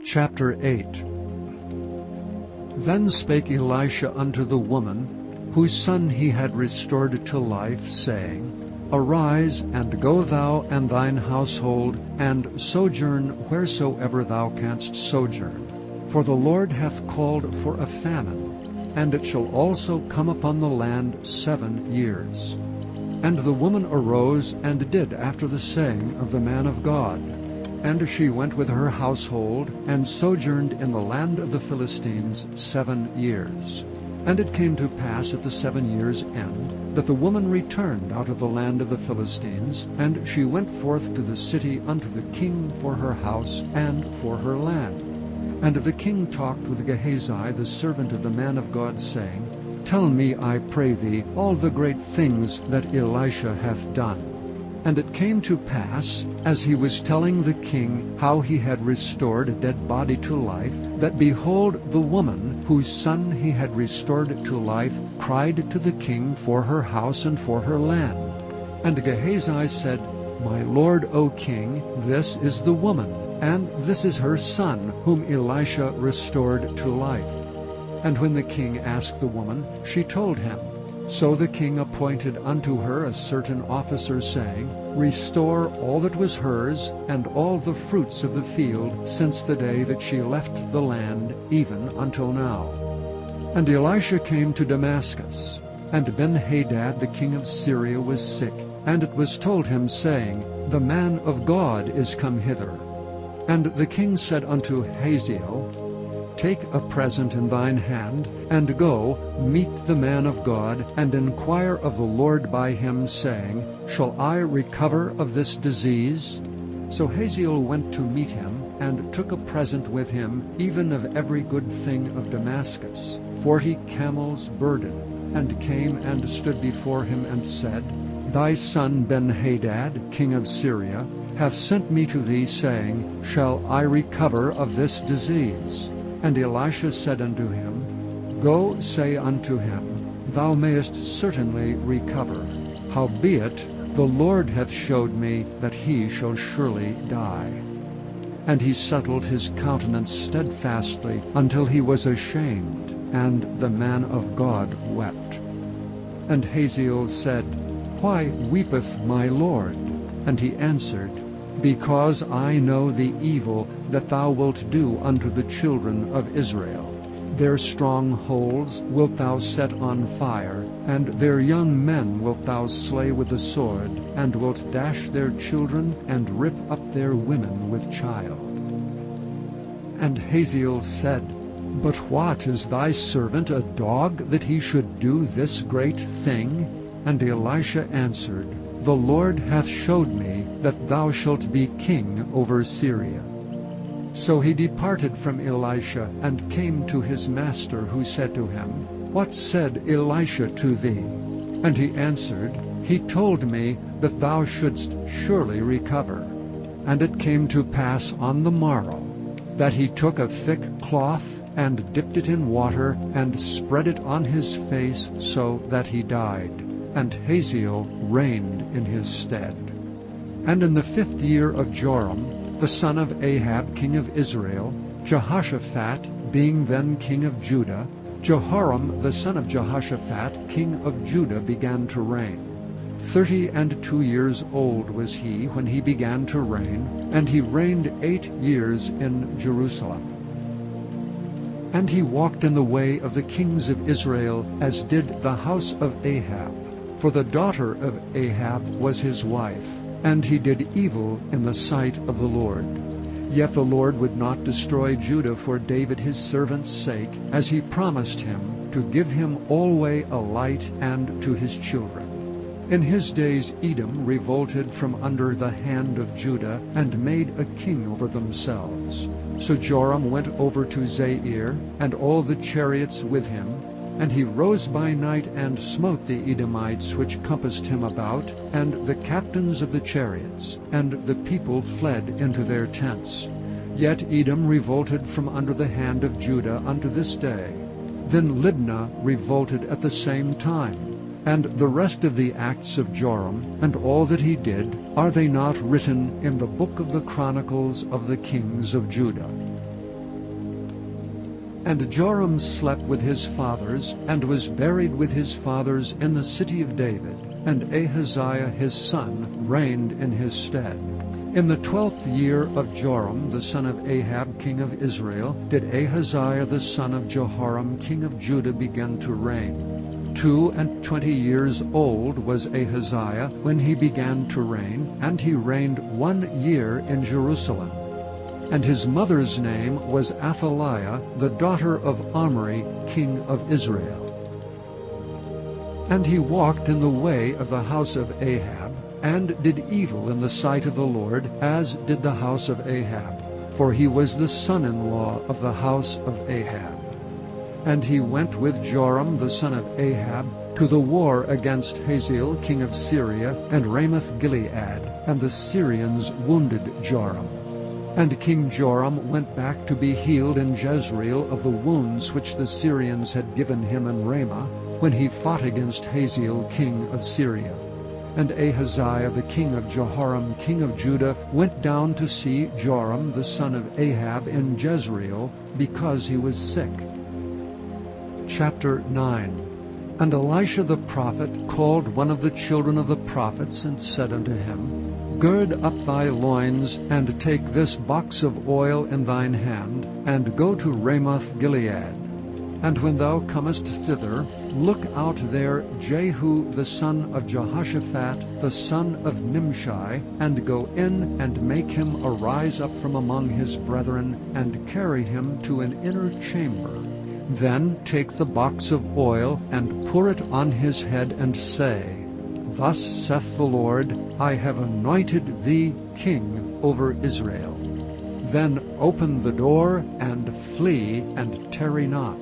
Chapter 8. Then spake Elisha unto the woman, whose son he had restored to life, saying, Arise, and go thou and thine household, and sojourn wheresoever thou canst sojourn. For the Lord hath called for a famine, and it shall also come upon the land 7 years. And the woman arose and did after the saying of the man of God. And she went with her household, and sojourned in the land of the Philistines 7 years. And it came to pass at the 7 years' end, that the woman returned out of the land of the Philistines, and she went forth to the city unto the king for her house and for her land. And the king talked with Gehazi the servant of the man of God, saying, Tell me, I pray thee, all the great things that Elisha hath done. And it came to pass, as he was telling the king how he had restored a dead body to life, that behold, the woman, whose son he had restored to life, cried to the king for her house and for her land. And Gehazi said, My lord, O king, this is the woman, and this is her son, whom Elisha restored to life. And when the king asked the woman, she told him. So the king appointed unto her a certain officer, saying, Restore all that was hers, and all the fruits of the field, since the day that she left the land, even until now. And Elisha came to Damascus, and Ben-Hadad the king of Syria was sick, and it was told him, saying, The man of God is come hither. And the king said unto Hazael, Take a present in thine hand, and go, meet the man of God, and inquire of the Lord by him, saying, Shall I recover of this disease? So Hazael went to meet him, and took a present with him, even of every good thing of Damascus, 40 camels burden, and came and stood before him, and said, Thy son Ben-Hadad, king of Syria, hath sent me to thee, saying, Shall I recover of this disease? And Elisha said unto him, Go, say unto him, Thou mayest certainly recover. Howbeit, the Lord hath showed me that he shall surely die. And he settled his countenance steadfastly until he was ashamed, and the man of God wept. And Hazael said, Why weepeth my Lord? And he answered, Because I know the evil that thou wilt do unto the children of Israel. Their strongholds wilt thou set on fire, and their young men wilt thou slay with the sword, and wilt dash their children, and rip up their women with child. And Hazael said, But what, is thy servant a dog, that he should do this great thing? And Elisha answered, The Lord hath showed me that thou shalt be king over Syria. So he departed from Elisha, and came to his master, who said to him, What said Elisha to thee? And he answered, He told me that thou shouldst surely recover. And it came to pass on the morrow, that he took a thick cloth, and dipped it in water, and spread it on his face, so that he died. And Hazael reigned in his stead. And in the 5th year of Joram, the son of Ahab, king of Israel, Jehoshaphat being then king of Judah, Jehoram the son of Jehoshaphat, king of Judah, began to reign. 32 years old was he when he began to reign, and he reigned 8 years in Jerusalem. And he walked in the way of the kings of Israel, as did the house of Ahab. For the daughter of Ahab was his wife, and he did evil in the sight of the Lord. Yet the Lord would not destroy Judah for David his servant's sake, as he promised him, to give him alway a light and to his children. In his days Edom revolted from under the hand of Judah, and made a king over themselves. So Joram went over to Zair, and all the chariots with him, and he rose by night, and smote the Edomites which compassed him about, and the captains of the chariots, and the people fled into their tents. Yet Edom revolted from under the hand of Judah unto this day. Then Libnah revolted at the same time. And the rest of the acts of Joram, and all that he did, are they not written in the book of the Chronicles of the kings of Judah? And Joram slept with his fathers, and was buried with his fathers in the city of David. And Ahaziah his son reigned in his stead. In the 12th year of Joram the son of Ahab king of Israel did Ahaziah the son of Jehoram king of Judah begin to reign. 22 years old was Ahaziah when he began to reign, and he reigned 1 year in Jerusalem. And his mother's name was Athaliah, the daughter of Omri, king of Israel. And he walked in the way of the house of Ahab, and did evil in the sight of the Lord, as did the house of Ahab, for he was the son-in-law of the house of Ahab. And he went with Joram the son of Ahab to the war against Hazael king of Syria, and Ramoth-Gilead, and the Syrians wounded Joram. And King Joram went back to be healed in Jezreel of the wounds which the Syrians had given him in Ramah, when he fought against Hazael king of Syria. And Ahaziah the king of Jehoram king of Judah went down to see Joram the son of Ahab in Jezreel, because he was sick. Chapter 9. And Elisha the prophet called one of the children of the prophets, and said unto him, Gird up thy loins, and take this box of oil in thine hand, and go to Ramoth-Gilead. And when thou comest thither, look out there Jehu the son of Jehoshaphat, the son of Nimshi, and go in and make him arise up from among his brethren, and carry him to an inner chamber. Then take the box of oil, and pour it on his head, and say, Thus saith the Lord, I have anointed thee king over Israel. Then open the door, and flee, and tarry not.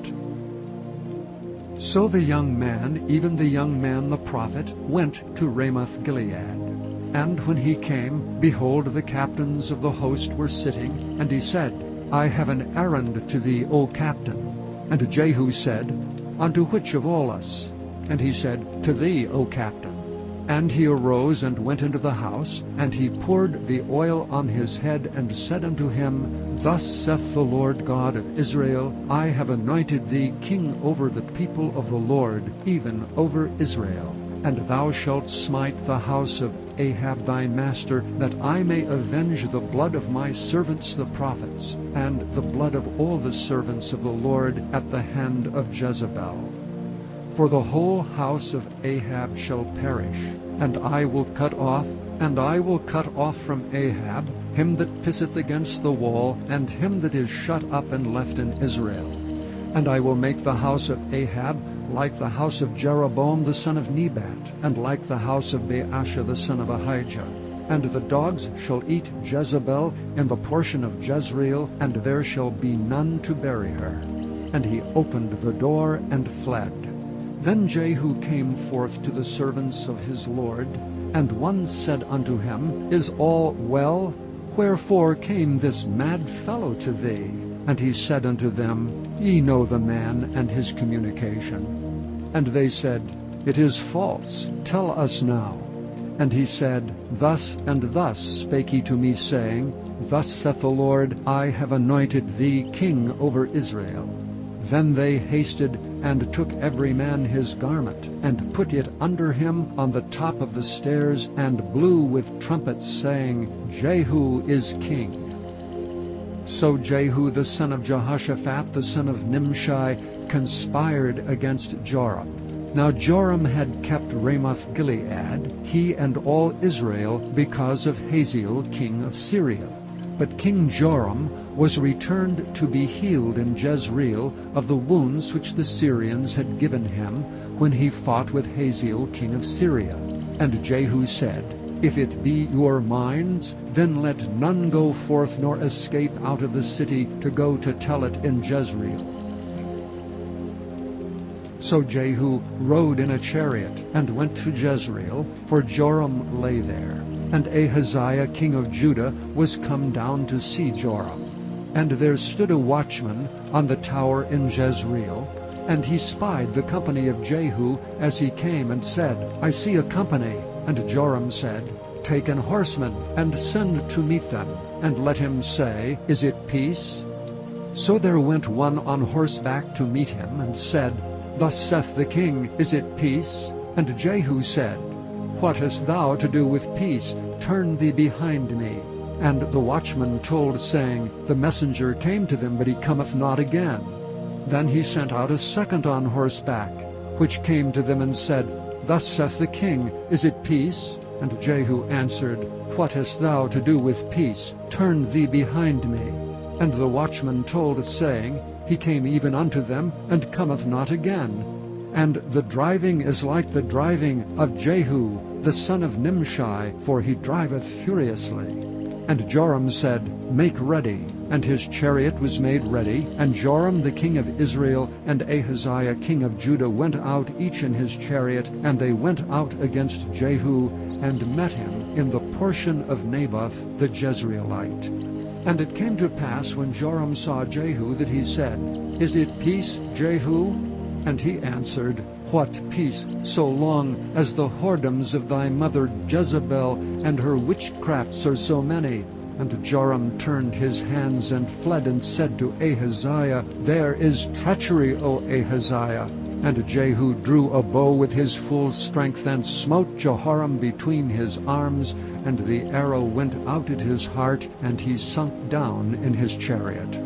So the young man, even the young man the prophet, went to Ramoth-Gilead. And when he came, behold, the captains of the host were sitting, and he said, I have an errand to thee, O captain. And Jehu said, Unto which of all us? And he said, To thee, O captain. And he arose and went into the house, and he poured the oil on his head, and said unto him, Thus saith the Lord God of Israel, I have anointed thee king over the people of the Lord, even over Israel. And thou shalt smite the house of Ahab thy master, that I may avenge the blood of my servants the prophets, and the blood of all the servants of the Lord at the hand of Jezebel. For the whole house of Ahab shall perish, and I will cut off from Ahab him that pisseth against the wall, and him that is shut up and left in Israel. And I will make the house of Ahab like the house of Jeroboam the son of Nebat, and like the house of Baasha the son of Ahijah. And the dogs shall eat Jezebel in the portion of Jezreel, and there shall be none to bury her. And he opened the door and fled. Then Jehu came forth to the servants of his Lord, and one said unto him, Is all well? Wherefore came this mad fellow to thee? And he said unto them, Ye know the man and his communication. And they said, It is false. Tell us now. And he said, Thus and thus spake he to me, saying, Thus saith the Lord, I have anointed thee king over Israel. Then they hasted, and took every man his garment, and put it under him on the top of the stairs, and blew with trumpets, saying, Jehu is king. So Jehu the son of Jehoshaphat the son of Nimshi conspired against Joram. Now Joram had kept Ramoth-Gilead, he and all Israel, because of Hazael king of Syria. But King Joram was returned to be healed in Jezreel of the wounds which the Syrians had given him when he fought with Hazael king of Syria. And Jehu said, If it be your minds, then let none go forth nor escape out of the city to go to tell it in Jezreel. So Jehu rode in a chariot and went to Jezreel, for Joram lay there. And Ahaziah king of Judah was come down to see Joram. And there stood a watchman on the tower in Jezreel, and he spied the company of Jehu as he came, and said, I see a company. And Joram said, Take an horseman, and send to meet them, and let him say, Is it peace? So there went one on horseback to meet him, and said, Thus saith the king, Is it peace? And Jehu said, What hast thou to do with peace? Turn thee behind me. And the watchman told, saying, The messenger came to them, but he cometh not again. Then he sent out a second on horseback, which came to them and said, Thus saith the king, Is it peace? And Jehu answered, What hast thou to do with peace? Turn thee behind me. And the watchman told, saying, He came even unto them, and cometh not again. And the driving is like the driving of Jehu, the son of Nimshi, for he driveth furiously. And Joram said, Make ready. And his chariot was made ready. And Joram the king of Israel and Ahaziah king of Judah went out each in his chariot, and they went out against Jehu, and met him in the portion of Naboth the Jezreelite. And it came to pass, when Joram saw Jehu, that he said, Is it peace, Jehu? And he answered, What peace, so long as the whoredoms of thy mother Jezebel and her witchcrafts are so many? And Joram turned his hands and fled, and said to Ahaziah, There is treachery, O Ahaziah. And Jehu drew a bow with his full strength, and smote Jehoram between his arms, and the arrow went out at his heart, and he sunk down in his chariot.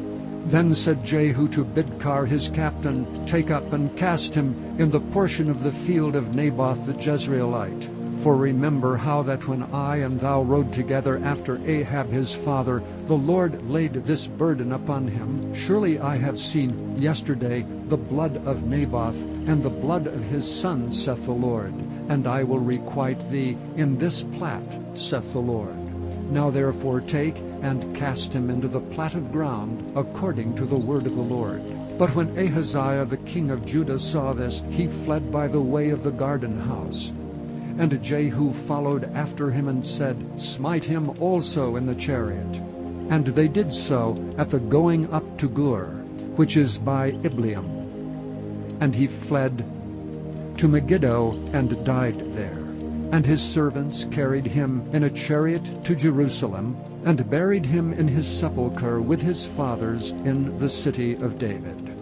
Then said Jehu to Bidkar his captain, Take up and cast him in the portion of the field of Naboth the Jezreelite. For remember how that when I and thou rode together after Ahab his father, the Lord laid this burden upon him. Surely I have seen yesterday the blood of Naboth, and the blood of his son, saith the Lord. And I will requite thee in this plat, saith the Lord. Now therefore take and cast him into the plat of ground, according to the word of the Lord. But when Ahaziah the king of Judah saw this, he fled by the way of the garden house. And Jehu followed after him, and said, Smite him also in the chariot. And they did so at the going up to Gur, which is by Ibleam. And he fled to Megiddo, and died there. And his servants carried him in a chariot to Jerusalem, and buried him in his sepulchre with his fathers in the city of David.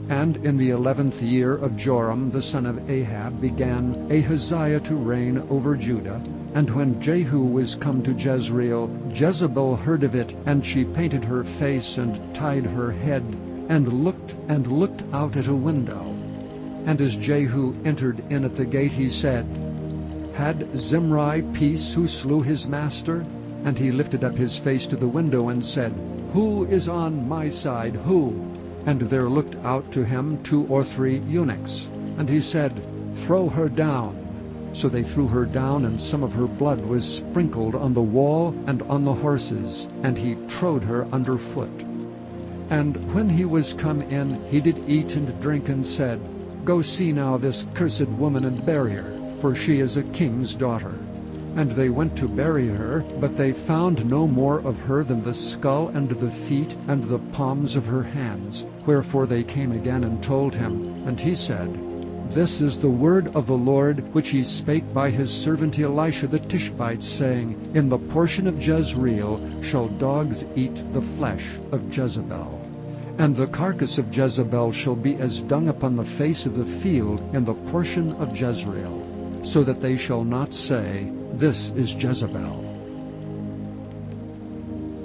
And in the 11th year of Joram the son of Ahab began Ahaziah to reign over Judah. And when Jehu was come to Jezreel, Jezebel heard of it, and she painted her face, and tied her head, and looked out at a window. And as Jehu entered in at the gate, he said, Had Zimri peace who slew his master? And he lifted up his face to the window, and said, Who is on my side, who? And there looked out to him 2 or 3 eunuchs. And he said, Throw her down. So they threw her down, and some of her blood was sprinkled on the wall and on the horses, and he trode her under foot. And when he was come in, he did eat and drink, and said, Go see now this cursed woman, and bury her, for she is a king's daughter. And they went to bury her, but they found no more of her than the skull and the feet and the palms of her hands. Wherefore they came again and told him. And he said, This is the word of the Lord, which he spake by his servant Elisha the Tishbite, saying, In the portion of Jezreel shall dogs eat the flesh of Jezebel. And the carcass of Jezebel shall be as dung upon the face of the field in the portion of Jezreel, so that they shall not say, This is Jezebel.